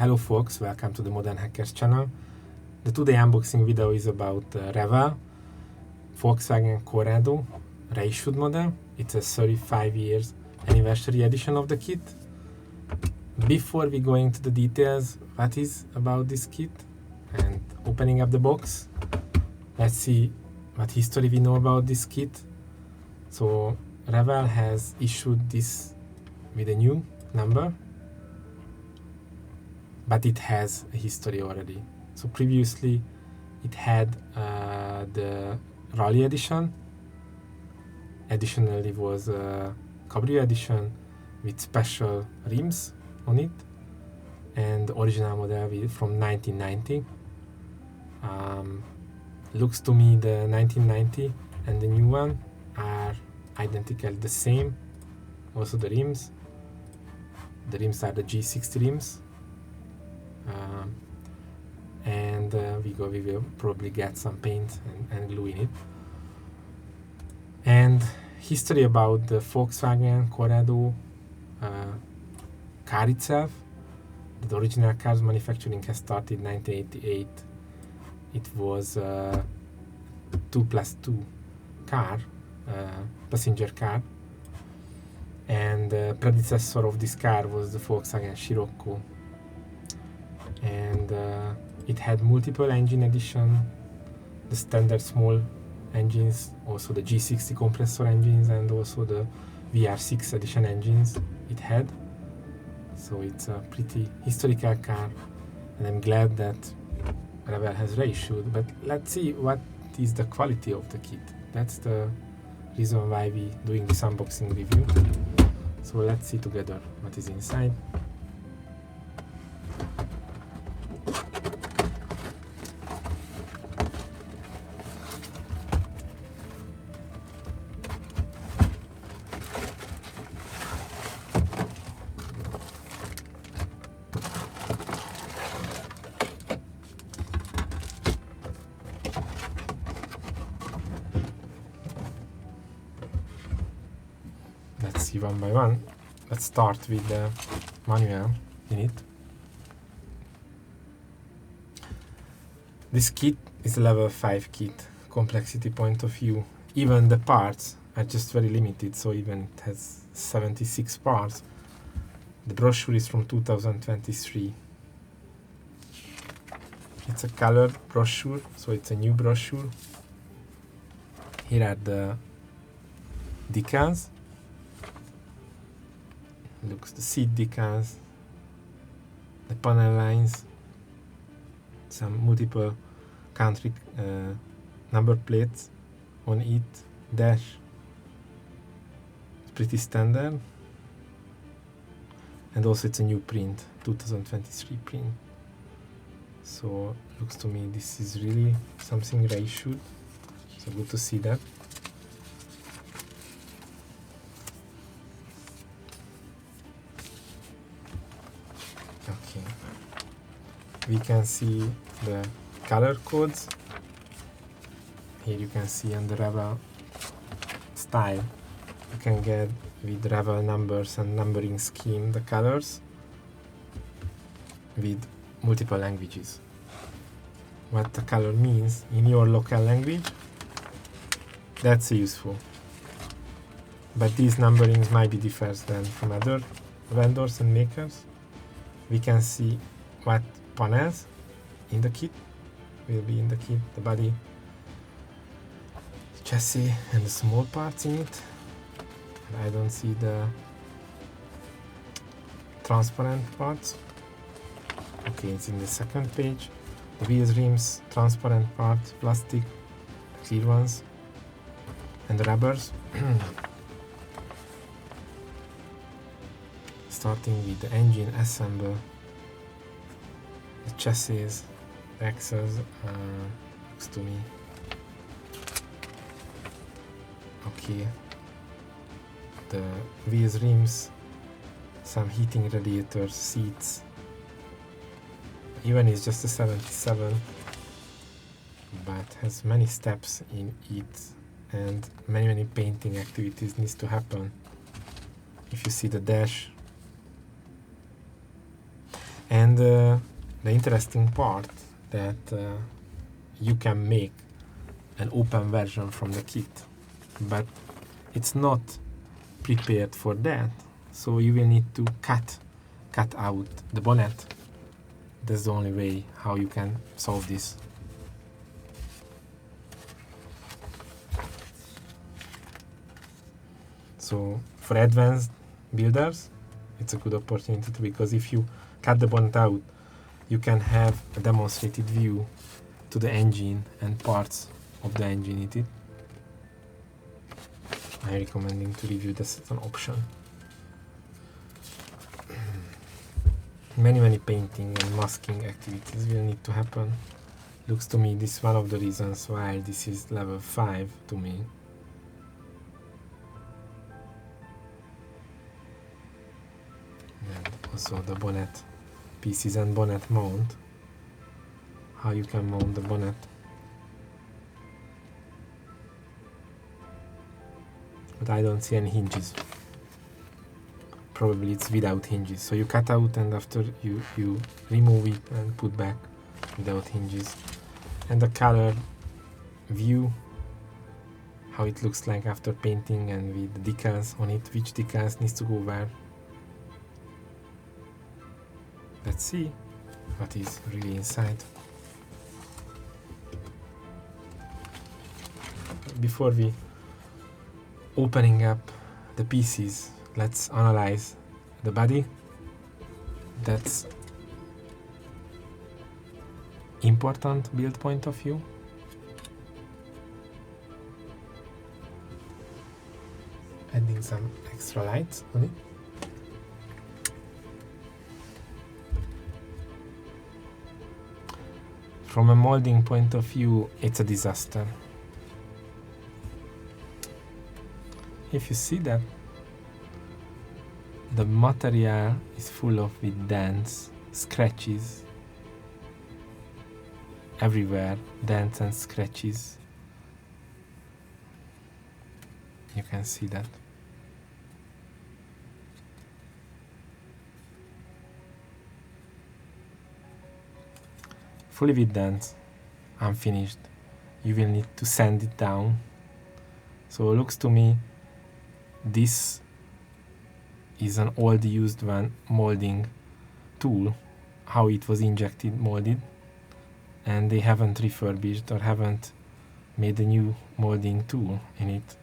Hello folks, welcome to the Modern Hackers channel. The today unboxing video is about Revell Volkswagen Corrado reissued model. It's a 35 years anniversary edition of the kit. Before we go into the details, what is about this kit and opening up the box, let's see what history we know about this kit. So Revell has issued this with a new number, but it has a history already. So previously it had the Rally edition. Additionally was a Cabrio edition with special rims on it, and the original model from 1990. Looks to me the 1990 and the new one are identical, the same. Also the rims are the G60 rims. And we will probably get some paint and glue in it. And history about the Volkswagen Corrado car itself. The original car's manufacturing has started in 1988. It was a 2+2 car, passenger car, and the predecessor of this car was the Volkswagen Scirocco. And it had multiple engine edition, the standard small engines, also the G60 compressor engines, and also the VR6 edition engines it had. So it's a pretty historical car, and I'm glad that Revell has reissued. But let's see what is the quality of the kit. That's the reason why we doing this unboxing review. So let's see together what is inside. Let's see one by one. Let's start with the manual in it. This kit is a level 5 kit, complexity point of view. Even the parts are just very limited, so even it has 76 parts. The brochure is from 2023. It's a colored brochure, so it's a new brochure. Here are the decals. Looks the seat decals, the panel lines, some multiple country number plates on it, dash. It's pretty standard, and also it's a new print, 2023 print. So looks to me this is really something reissued. So good to see that. Okay, we can see the color codes. Here you can see on the Revell style, you can get with Revell numbers and numbering scheme the colors with multiple languages. What the color means in your local language, that's useful. But these numberings might be different than from other vendors and makers. We can see what panels in the kit will be in the kit, the body, chassis, and the small parts in it. And I don't see the transparent parts. Okay, it's in the second page. The wheels, rims, transparent parts, plastic, clear ones, and the rubbers. Starting with the engine assembly, the chassis, the axles, looks to me. Okay, the wheels, rims, some heating radiators, seats. Even it's just a 77, but has many steps in it, and many painting activities needs to happen. If you see the dash, And the interesting part that you can make an open version from the kit, but it's not prepared for that, so you will need to cut out the bonnet. That's the only way how you can solve this. So for advanced builders, it's a good opportunity because if you cut the bonnet out, you can have a demonstrated view to the engine and parts of the engine in it. I'm recommending to review this as an option. Many painting and masking activities will need to happen. Looks to me this is one of the reasons why this is level 5 to me. And also the bonnet pieces and bonnet mount. How you can mount the bonnet. But I don't see any hinges. Probably it's without hinges. So you cut out and after you remove it and put back without hinges. And the color view, how it looks like after painting and with the decals on it, which decals needs to go where. Let's see what is really inside. Before we opening up the pieces, let's analyze the body. That's important build point of view. Adding some extra lights on it. From a molding point of view, it's a disaster. If you see that the material is full of with dents, scratches everywhere, dents and scratches. You can see that. Fully with dents, unfinished. You will need to sand it down. So it looks to me this is an old used one molding tool, how it was injected, molded, and they haven't refurbished or haven't made a new molding tool in it.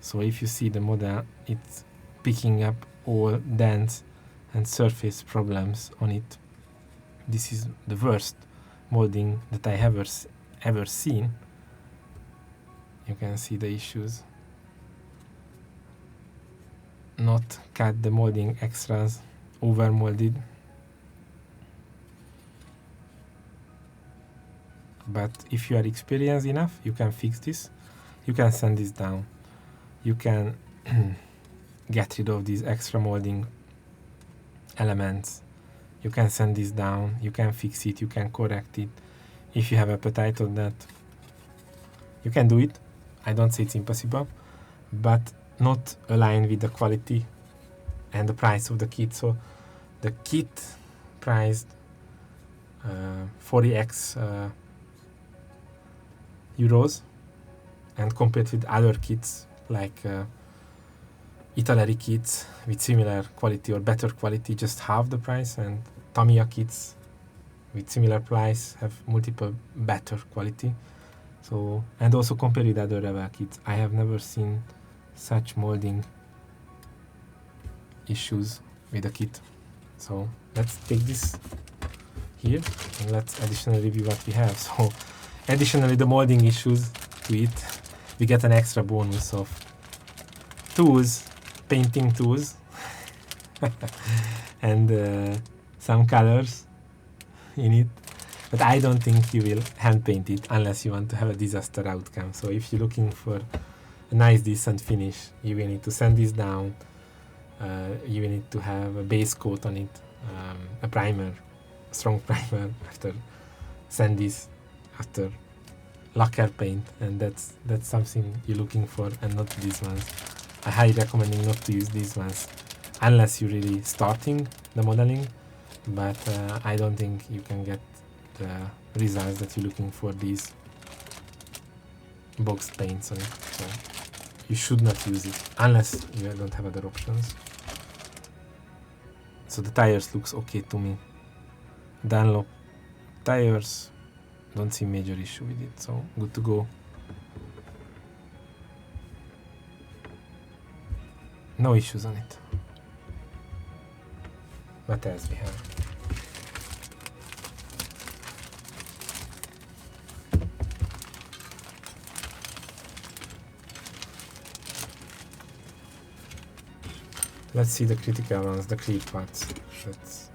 So if you see the model, it's picking up all dents and surface problems on it. This is the worst molding that I have ever seen. You can see the issues. Not cut the molding extras, over molded. But if you are experienced enough, you can fix this. You can sand this down. You can get rid of these extra molding elements. You can sand this down. You can fix it. You can correct it. If you have appetite on that, you can do it. I don't say it's impossible, but not aligned with the quality and the price of the kit. So the kit priced 40x euros, and compared with other kits like Italeri kits with similar quality or better quality, just half the price, and Tamiya kits with similar price have multiple better quality. So, and also compared with other Revell kits, I have never seen such molding issues with the kit. So let's take this here and let's additionally review what we have. So additionally the molding issues to it, we get an extra bonus of tools, painting tools and some colors in it. But I don't think you will hand paint it unless you want to have a disaster outcome. So if you're looking for a nice decent finish, you will need to sand this down. You will need to have a base coat on it, a primer, a strong primer after sand this, after lacquer paint, and that's something you're looking for, and not these ones. I highly recommend not to use these ones unless you're really starting the modeling but I don't think you can get the results that you're looking for these boxed paints on it. So you should not use it unless you don't have other options. So the tires looks okay to me. Dunlop tires, don't see major issue with it, so good to go. No issues on it. What else we have? Let's see the critical ones, the clear parts. That's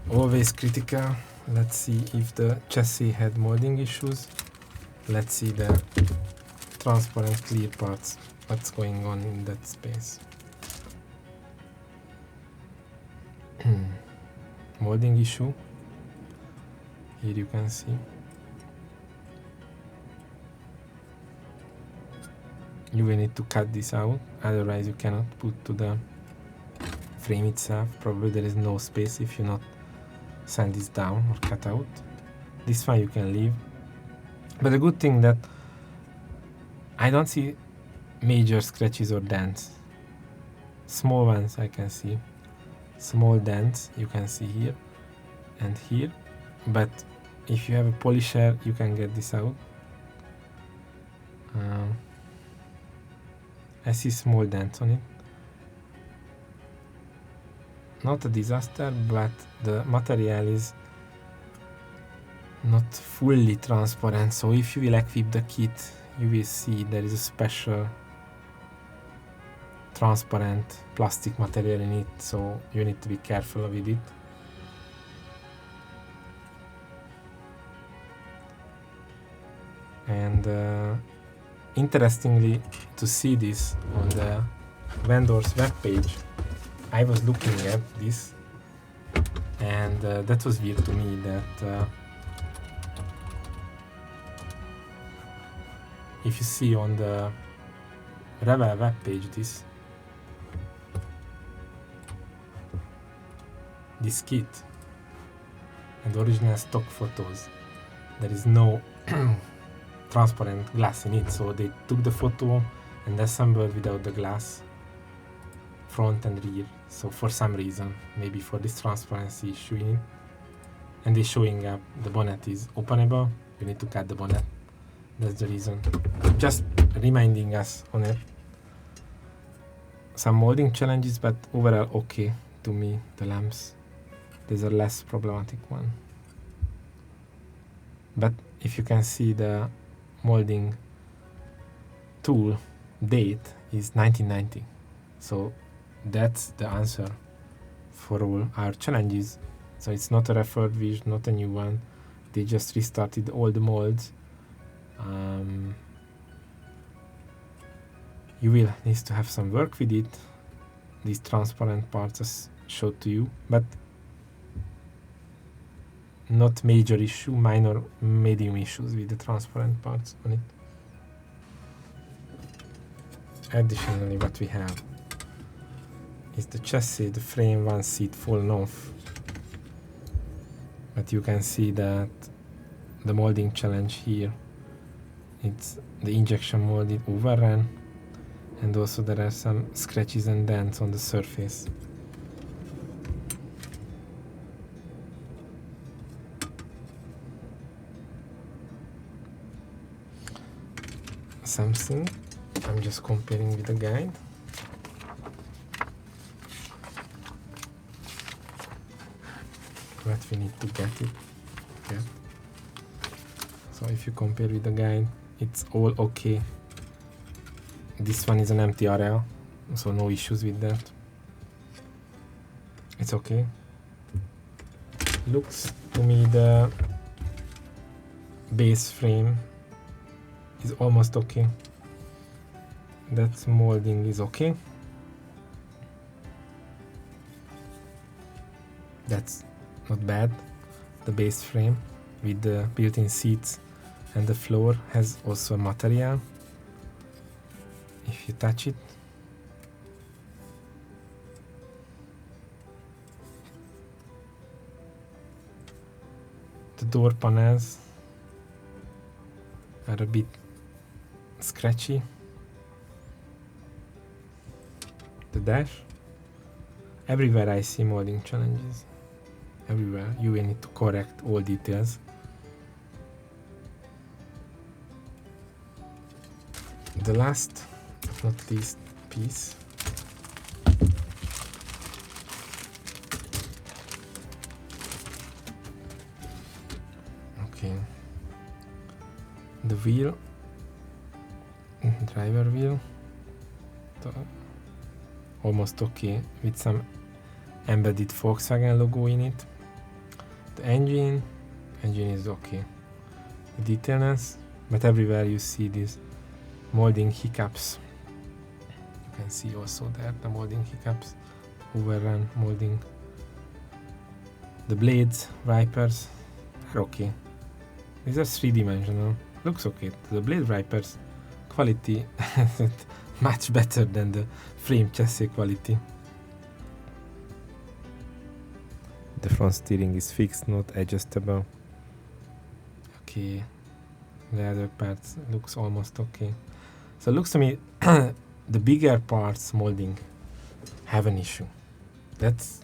always critical. Let's see if the chassis had molding issues. Let's see the transparent clear parts. What's going on in that space? Molding issue. Here you can see. You will need to cut this out, otherwise you cannot put to the frame itself. Probably there is no space if you not sand this down or cut out. This one you can leave. But the good thing that I don't see major scratches or dents. Small ones I can see. Small dents you can see here and here. But if you have a polisher, you can get this out. I see small dents on it. Not a disaster, but the material is not fully transparent. So if you will equip the kit, you will see there is a special transparent plastic material in it. So you need to be careful with it. And interestingly, to see this on the vendor's webpage, I was looking at this, and that was weird to me that if you see on the Revell webpage this kit and the original stock photos, there is no transparent glass in it, so they took the photo and assembled without the glass, front and rear. So for some reason, maybe for this transparency issue in it, and they're showing up the bonnet is openable, you need to cut the bonnet. That's the reason. Just reminding us on it. Some molding challenges, but overall okay to me, the lamps. There's a less problematic one. But if you can see the molding tool date is 1990, so that's the answer for all our challenges. So it's not a refurbished, not a new one. They just restarted all the molds. You will need to have some work with it. These transparent parts as showed to you, but not major issue, minor medium issues with the transparent parts on it. Additionally, what we have is the chassis, the frame, one seat fallen off. But you can see that the molding challenge here, it's the injection molded overran, and also there are some scratches and dents on the surface. Something I'm just comparing with the guide. What we need to get. So if you compare with the guide, it's all okay. This one is an empty area, so no issues with that. It's okay. Looks to me the base frame is almost okay. That molding is okay. That's not bad. The base frame with the built-in seats and the floor has also a material. If you touch it, The door panels are a bit scratchy. The dash. Everywhere I see modding challenges. Everywhere you will need to correct all details. The last but not least piece. Okay. The wheel, driver wheel, almost okay with some embedded Volkswagen logo in it. The engine is okay. The detailness, but everywhere you see these molding hiccups. You can see also there the molding hiccups, overrun molding. The blades, wipers are okay. These are 3-dimensional. Looks okay. The blade wipers quality much better than the frame chassis quality. The front steering is fixed, not adjustable. Okay. The other parts looks almost okay. So it looks to me the bigger parts molding have an issue. That's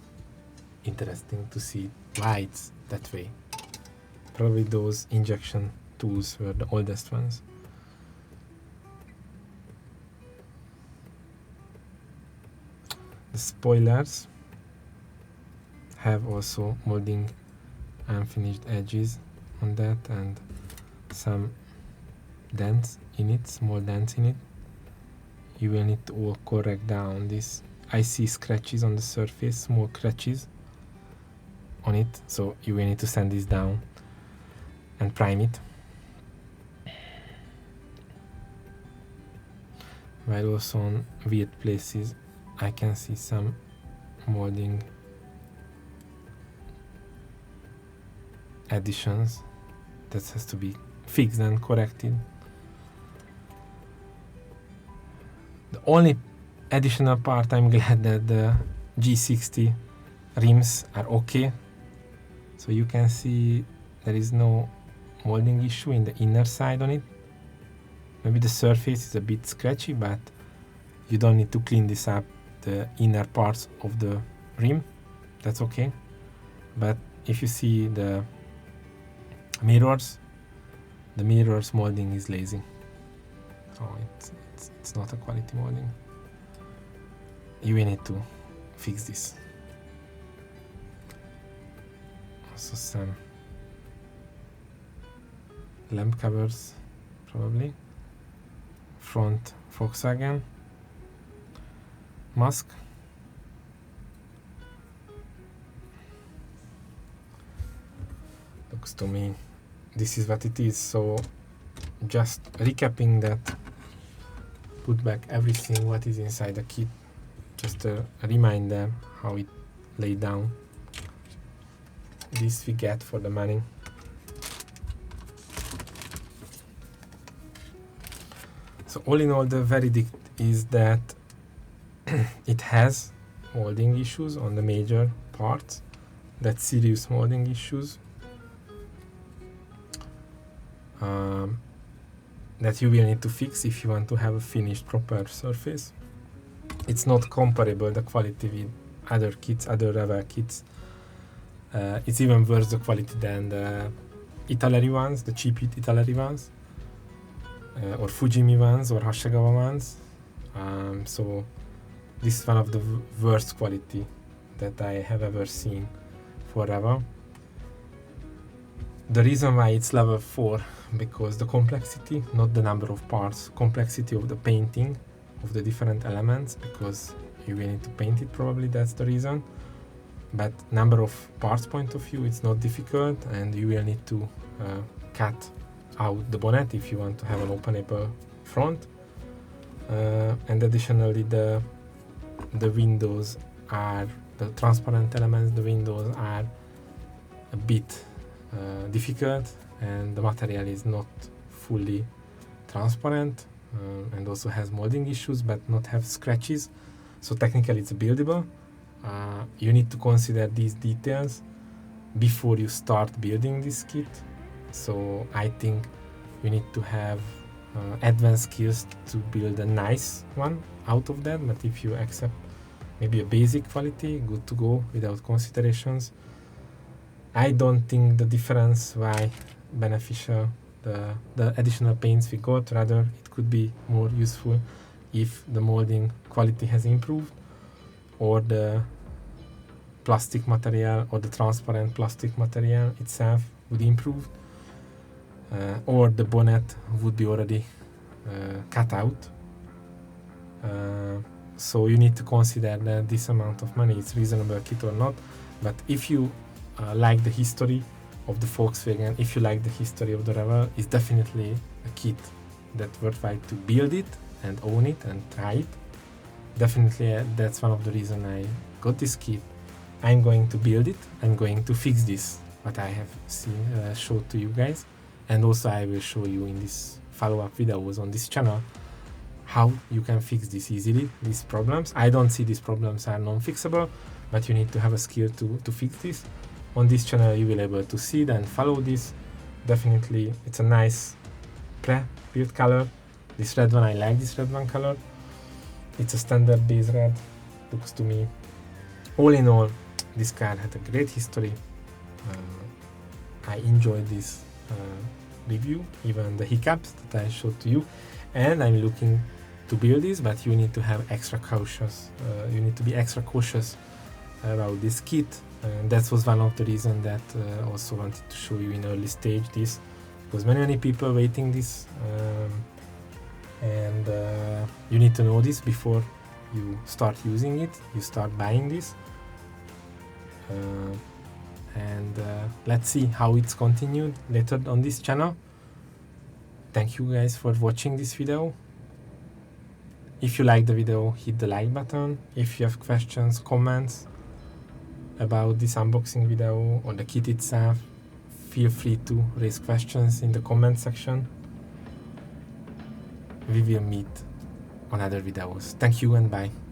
interesting to see why it's that way. Probably those injection tools were the oldest ones. The spoilers have also molding unfinished edges on that and some dents in it, small dents in it. You will need to all correct down this. I see scratches on the surface, small scratches on it, so you will need to sand this down and prime it. While also on weird places I can see some molding additions that has to be fixed and corrected. The only additional part, I'm glad that the G60 rims are okay. So you can see there is no molding issue in the inner side on it. Maybe the surface is a bit scratchy, but you don't need to clean this up, the inner parts of the rim. That's okay. But if you see the mirrors, the mirrors molding is lazy. So it's not a quality molding. You will need to fix this. Also some lamp covers, probably. Front Volkswagen mask. Looks to me this is what it is. So just recapping that, put back everything what is inside the kit, just a reminder how it laid down. This we get for the money. So all in all, the verdict is that it has molding issues on the major parts, that's serious molding issues that you will need to fix if you want to have a finished proper surface. It's not comparable the quality with other kits, other Revell kits. It's even worse the quality than the Italeri ones, the cheap Italeri ones, or Fujimi ones, or Hasegawa ones. So this is one of the worst quality that I have ever seen for Revell. The reason why it's level 4, because the complexity, not the number of parts, complexity of the painting of the different elements, because you will need to paint it probably, that's the reason. But number of parts point of view, it's not difficult, and you will need to cut out the bonnet if you want to have an openable front. And additionally, the windows are, the transparent elements, the windows are a bit difficult, and the material is not fully transparent, and also has molding issues but not have scratches, so technically it's buildable. You need to consider these details before you start building this kit. So I think you need to have advanced skills to build a nice one out of that, but if you accept maybe a basic quality, good to go without considerations. I don't think the difference why beneficial the additional paints we got, rather it could be more useful if the molding quality has improved, or the plastic material or the transparent plastic material itself would improve, or the bonnet would be already cut out. So you need to consider that this amount of money is reasonable kit or not. But if you like the history of the Volkswagen, if you like the history of the Revell, it's definitely a kit that's worthwhile to build it and own it and try it. Definitely that's one of the reasons I got this kit. I'm going to build it. I'm going to fix this, what I have seen, showed to you guys. And also I will show you in this follow-up videos on this channel how you can fix this easily, these problems. I don't see these problems are non-fixable, but you need to have a skill to fix this. On this channel you will be able to see it and follow this. Definitely it's a nice pre-built color. This red one, I like this red one color. It's a standard base red, looks to me. All in all, this car had a great history. I enjoyed this review, even the hiccups that I showed to you, and I'm looking to build this, but you need to have extra cautious. You need to be extra cautious about this kit, and that was one of the reasons that also wanted to show you in early stage this, because many people waiting this, and you need to know this before you start using it, you start buying this. And let's see how it's continued later on this channel. Thank you guys for watching this video. If you like the video, hit the like button. If you have questions, comments about this unboxing video or the kit itself, feel free to raise questions in the comment section. We will meet on other videos. Thank you and bye.